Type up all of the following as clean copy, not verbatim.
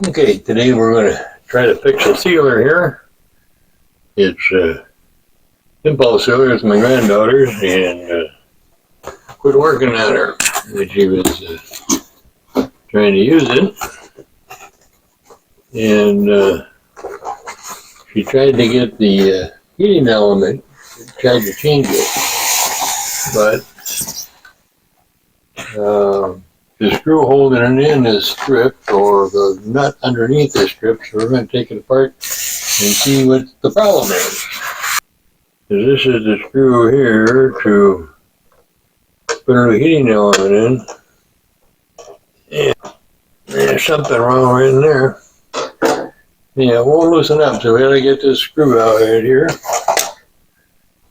Okay, today we're going to try to fix a sealer here. It's impulse sealer. It's my granddaughter's, and quit working on her when she was trying to use it. And she tried to get the heating element, tried to change it, but the screw holding it in is stripped, or the nut underneath is stripped, so we're going to take it apart and see what the problem is. So this is the screw here to put a heating element in, and there's something wrong right in there. Yeah, it won't loosen up, so we gotta get this screw out right here.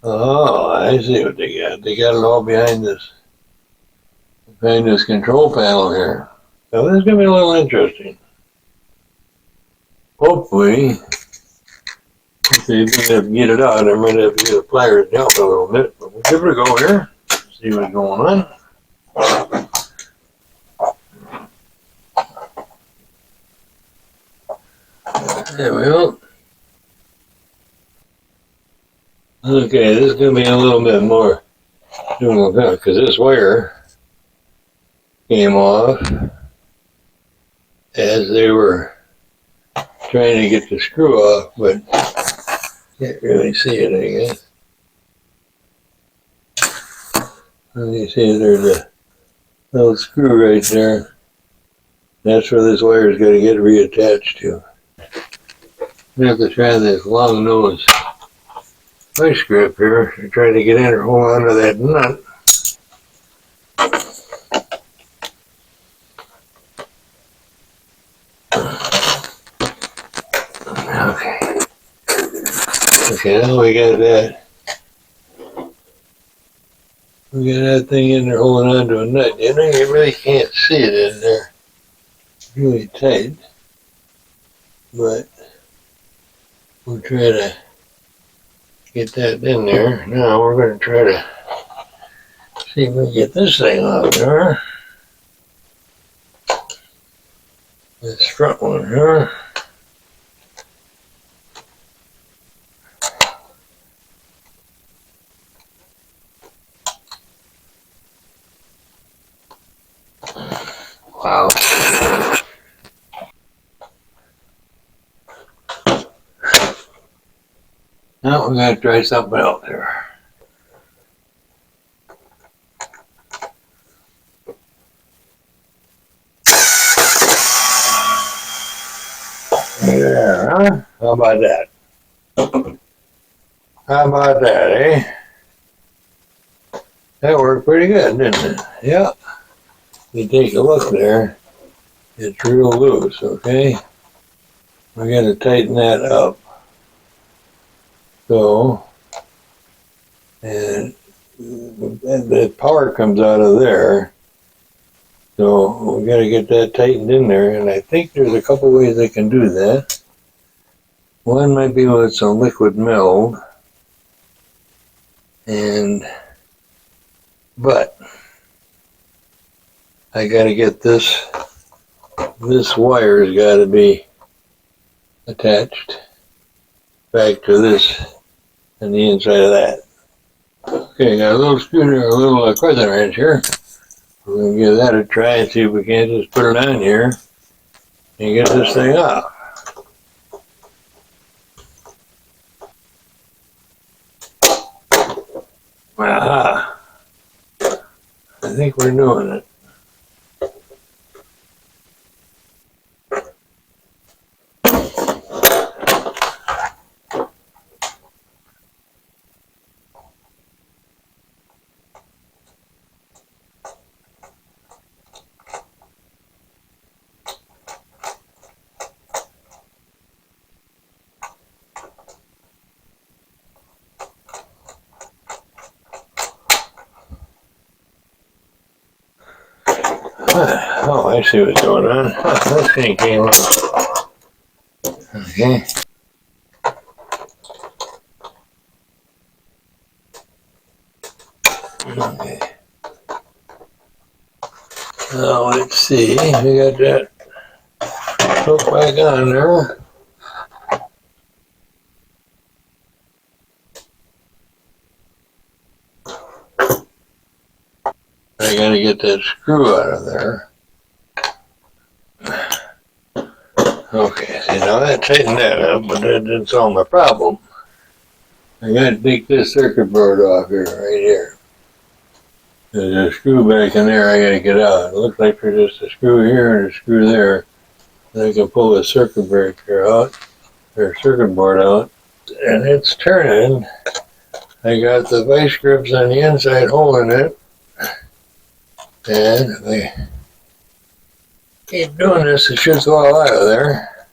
Oh, I see what they got. They got it all behind this control panel here. So this is gonna be a little interesting. Hopefully, if they have to get it out, I might have to get a pliers to help a little bit. But we'll give it a go here. See what's going on. There we go. Okay, this is going to be a little bit more difficult because this wire came off as they were trying to get the screw off, but can't really see it, I guess. You see there's a little screw right there. That's where this wire is going to get reattached to. We have to try this long nose vice grip here to try to get in or hold on to that nut. Okay. Okay, now we got that. We got that thing in there holding on to a nut. You know, you really can't see it in there. It's really tight. But we'll try to get that in there. Now we're going to try to see if we can get this thing off there. This front one here. Wow. Now we're going to try something else here. There, huh? How about that? How about that, eh? That worked pretty good, didn't it? Yeah. You take a look there. It's real loose, okay? We're going to tighten that up. So, and the power comes out of there. So we got to get that tightened in there, and I think there's a couple ways I can do that. One might be with some liquid meld, but I got to get this wire's got to be attached back to this and the inside of that. Okay, got a little screwdriver, a little crescent wrench here. We're going to give that a try and see if we can't just put it on here and get this thing off. Aha! I think we're doing it. Oh, I see what's going on. This thing came off. Okay. Okay. Now let's see. We got that hook back on there. I gotta get that screw out of there. Okay, see now that tightened that up, but that didn't solve my problem. I gotta take this circuit board off here, right here. There's a screw back in there I gotta get out. It looks like there's just a screw here and a screw there. And I can pull the circuit breaker out, or circuit board out, and it's turning. I got the vice grips on the inside holding it. And if I keep doing this, it should fall out of there.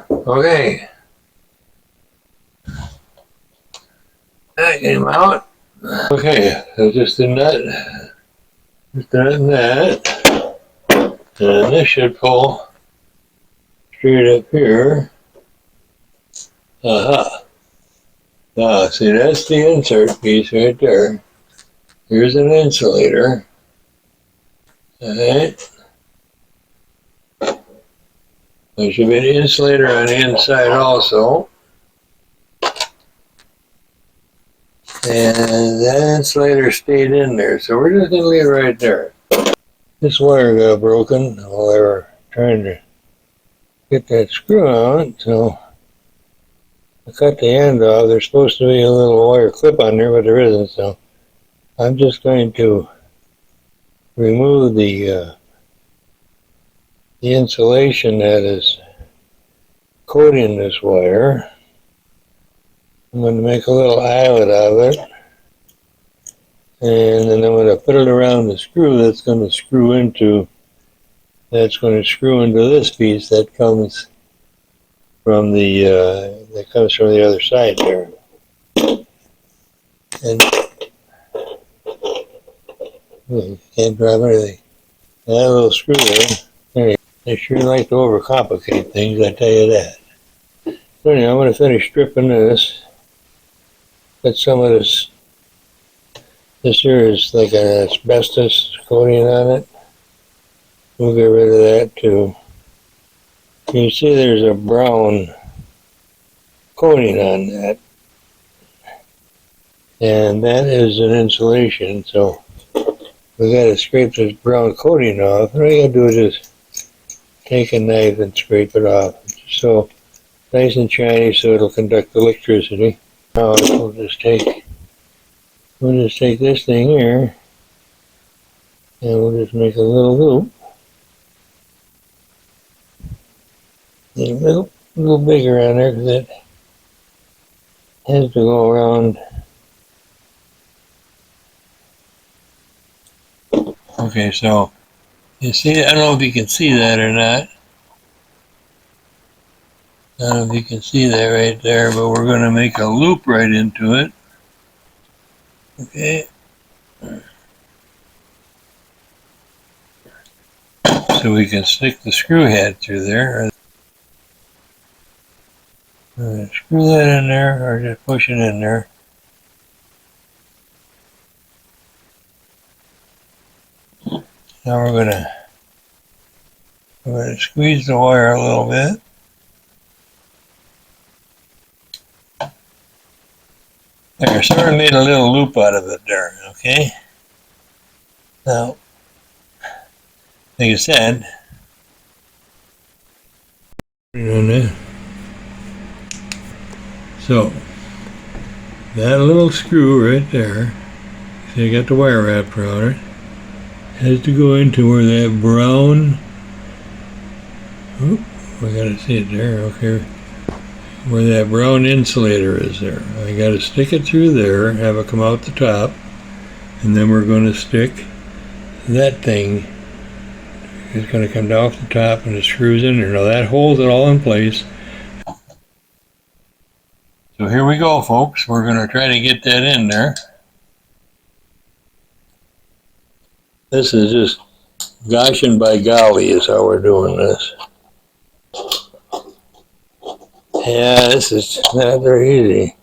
Okay. That came out. Okay, so just the nut, and that. And this should pull straight up here. See, that's the insert piece right there. Here's an insulator. Alright. There should be an insulator on the inside also. And that insulator stayed in there, so we're just going to leave it right there. This wire got broken while they were trying to get that screw out, so I cut the end off. There's supposed to be a little wire clip on there, but there isn't, so I'm just going to remove the insulation that is coating this wire. I'm going to make a little eyelet of it, and then I'm going to put it around the screw that's going to screw into this piece that comes from the other side there. And you can't drop anything. That little screw there, they sure like to overcomplicate things, I tell you that. So anyway, I'm going to finish stripping this. Got some of this here is like an asbestos coating on it. We'll get rid of that too. You see there's a brown coating on that. And that is an insulation, so we got to scrape this brown coating off. All you got to do is just take a knife and scrape it off. So nice and shiny so it'll conduct electricity. Now we'll just take this thing here and we'll just make a little loop. A little bigger on there because it has to go around. Okay, so you see, I don't know if you can see that or not. I don't know if you can see that right there, but we're going to make a loop right into it. Okay. So we can stick the screw head through there. Screw that in there, or just push it in there. Now we're going to squeeze the wire a little bit. There, sort of made a little loop out of it there, okay? Now, like I said, so that little screw right there, see I got the wire wrapped around it, has to go into where that brown, we gotta see it there, okay, where that brown insulator is there. I gotta stick it through there, have it come out the top, and then we're gonna stick that thing. It's gonna come down off the top and it screws in there. Now that holds it all in place. So here we go, folks. We're gonna try to get that in there. This is just gosh and by golly is how we're doing this. Yeah, this is not very easy.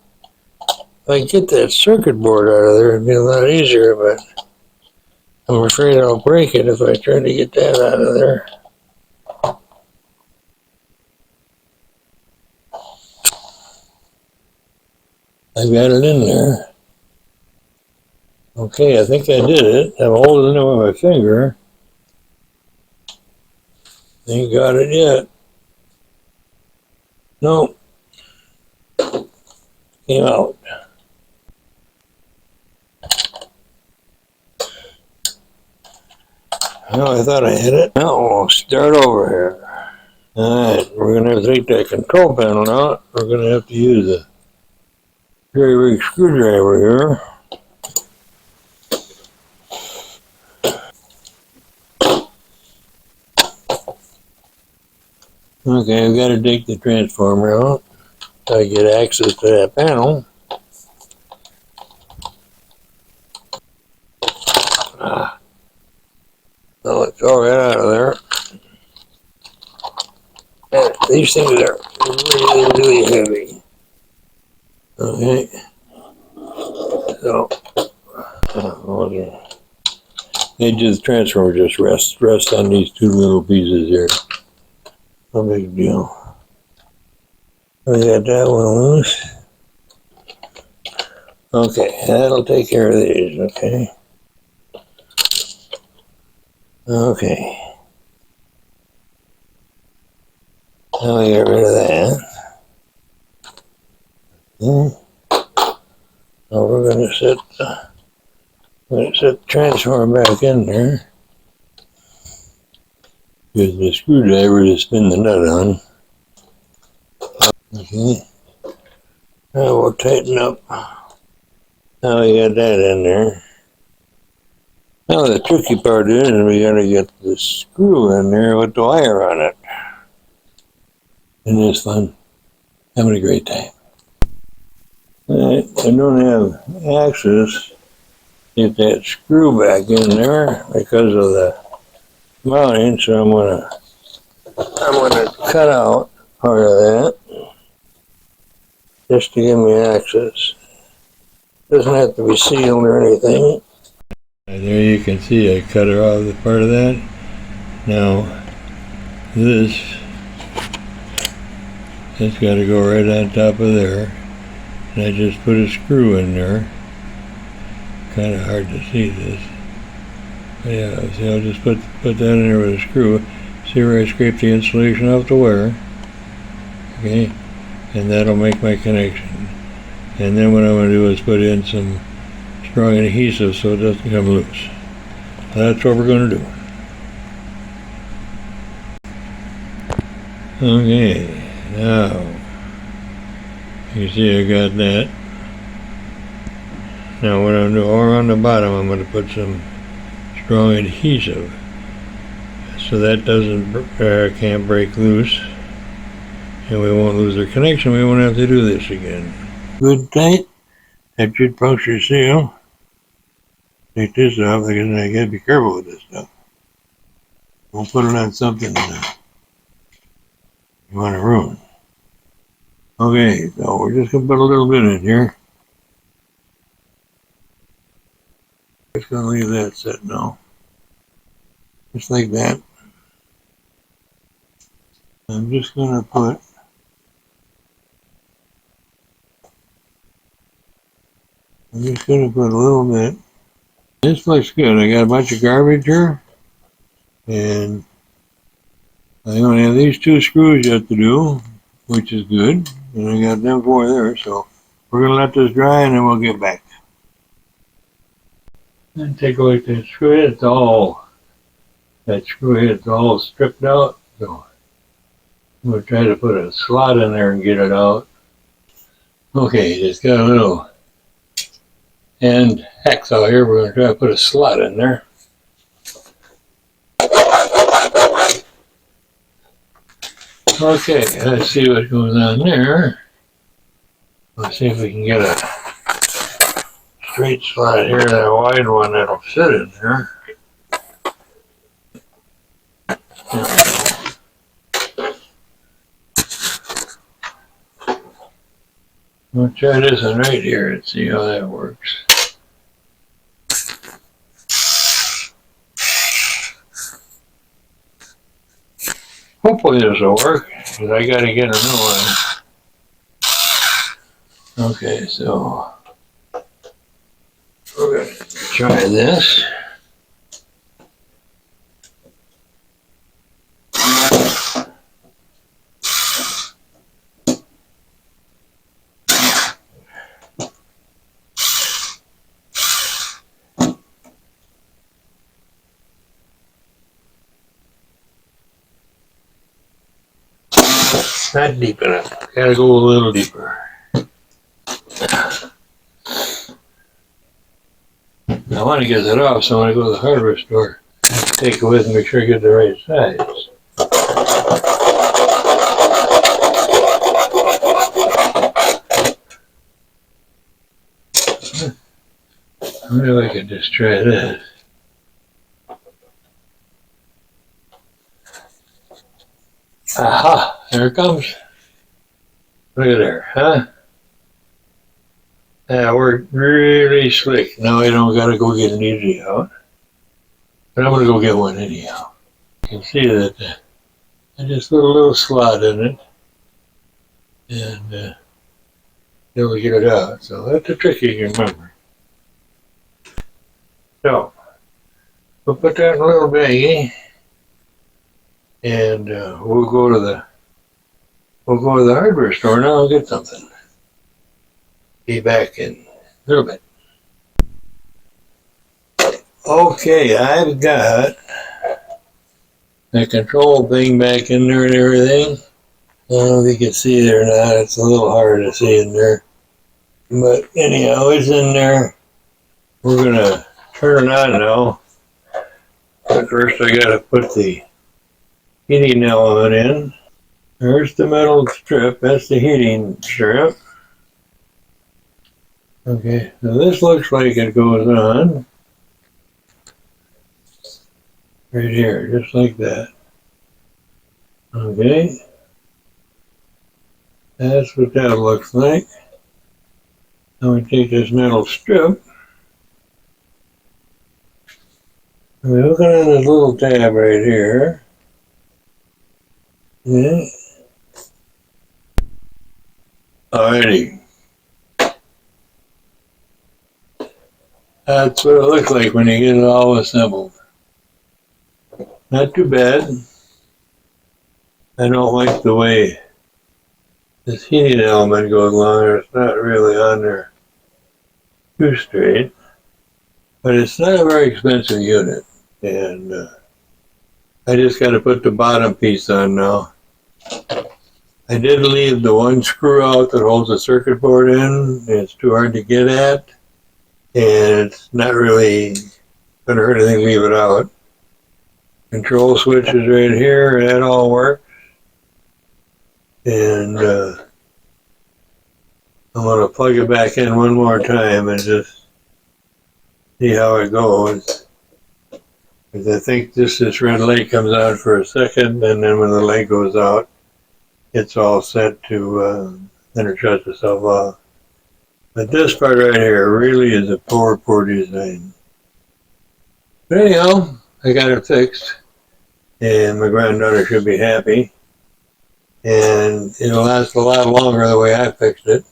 If I get that circuit board out of there, it'd be a lot easier, but I'm afraid I'll break it if I try to get that out of there. I got it in there. Okay, I think I did it. I'm holding it with my finger. Ain't got it yet. No. Came out. Well, I thought I hit it. Now we'll start over here. Alright, we're going to have to take that control panel out. We're going to have to use a very big screwdriver here. Okay, I've got to take the transformer out so I get access to that panel. So it's all right out of there. And these things are really, really heavy. Okay. So, okay. The transformer just rests on these two little pieces here. No big deal. We got that one loose. Okay, that'll take care of these, okay? Okay. Now we get rid of that. Okay. Now we're going to set the transformer back in there. Use the screwdriver to spin the nut on. Okay. Now we'll tighten up. Now we got that in there. Now the tricky part is we gotta get the screw in there with the wire on it. And this fun. Having a great time. Alright, I don't have access to get that screw back in there because of the mounting, so I'm gonna cut out part of that just to give me access. Doesn't have to be sealed or anything. There you can see I cut her off the part of that. Now this has got to go right on top of there. And I just put a screw in there. Kind of hard to see this. But yeah, see, I'll just put that in there with a screw. See where I scrape the insulation off the wire. Okay, and that'll make my connection. And then what I'm going to do is put in some strong adhesive so it doesn't come loose. That's what we're going to do. Okay, now you see I got that. Now what I'm doing, or on the bottom, I'm going to put some strong adhesive so that can't break loose, and we won't lose our connection. We won't have to do this again. Good tight. That should puncture seal. Take this off because I gotta be careful with this stuff. Don't put it on something you want to ruin. Okay, so we're just gonna put a little bit in here. Just gonna leave that set now. Just like that. I'm just gonna put a little bit. This looks good. I got a bunch of garbage here. And I only have these two screws yet to do, which is good. And I got them four there, so we're going to let this dry and then we'll get back. And take a look at that screw head. That screw head's all stripped out. So I'm going to try to put a slot in there and get it out. Okay, it's got a little end hacksaw here. We're going to try to put a slot in there. Okay, let's see what goes on there. Let's see if we can get a straight slot here, that wide one that'll fit in there. We'll try this one right here and see how that works. Hopefully this will work, because I got to get a new one. Okay, so we're going to try this. Not deep enough. Gotta go a little deeper. I want to get that off, so when I go to the hardware store, I have to take it with and make sure I get the right size. I wonder if I could just try this. Aha! There it comes. Look at there, huh? That worked really slick. Now I don't gotta go get an easy out. But I'm gonna go get one anyhow. You can see that I just put a little slot in it. And then we get it out. So that's a trick you can remember. So, we'll put that in a little baggie. And we'll go to the hardware store now and get something. Be back in a little bit. Okay, I've got the control thing back in there and everything. I don't know if you can see it or not. It's a little hard to see in there. But anyhow, it's in there. We're going to turn it on now. But first I got to put the heating element in. There's the metal strip. That's the heating strip. Okay, so this looks like it goes on right here, just like that. Okay, that's what that looks like. Now we take this metal strip and we hook it on this little tab right here. Okay. Alrighty. That's what it looks like when you get it all assembled. Not too bad. I don't like the way this heating element goes along there. It's not really on there too straight. But it's not a very expensive unit. And I just got to put the bottom piece on now. I did leave the one screw out that holds the circuit board in. It's too hard to get at. And it's not really going to hurt anything to leave it out. Control switch is right here. That all works. And I'm going to plug it back in one more time and just see how it goes. Because I think this red light comes on for a second, and then when the light goes out, it's all set to, then it shuts itself off. But this part right here really is a poor design. But anyhow, I got it fixed. And my granddaughter should be happy. And it'll last a lot longer the way I fixed it.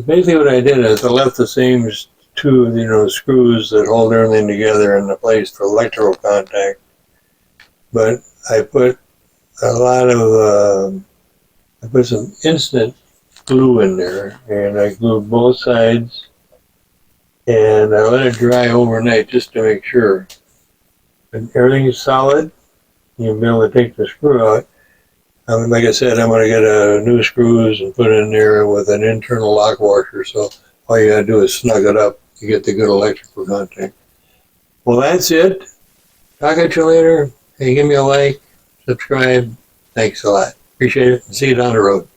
Basically what I did is I left the same two, screws that hold everything together in the place for electrical contact. But I put a lot of, I put some instant glue in there, and I glued both sides, and I let it dry overnight just to make sure. And everything is solid. You'll be able to take the screw out. Like I said, I'm going to get new screws and put in there with an internal lock washer, so all you got to do is snug it up to get the good electrical contact. Well, that's it. Talk at you later. Hey, give me a like, subscribe. Thanks a lot. Appreciate it, and see you down the road.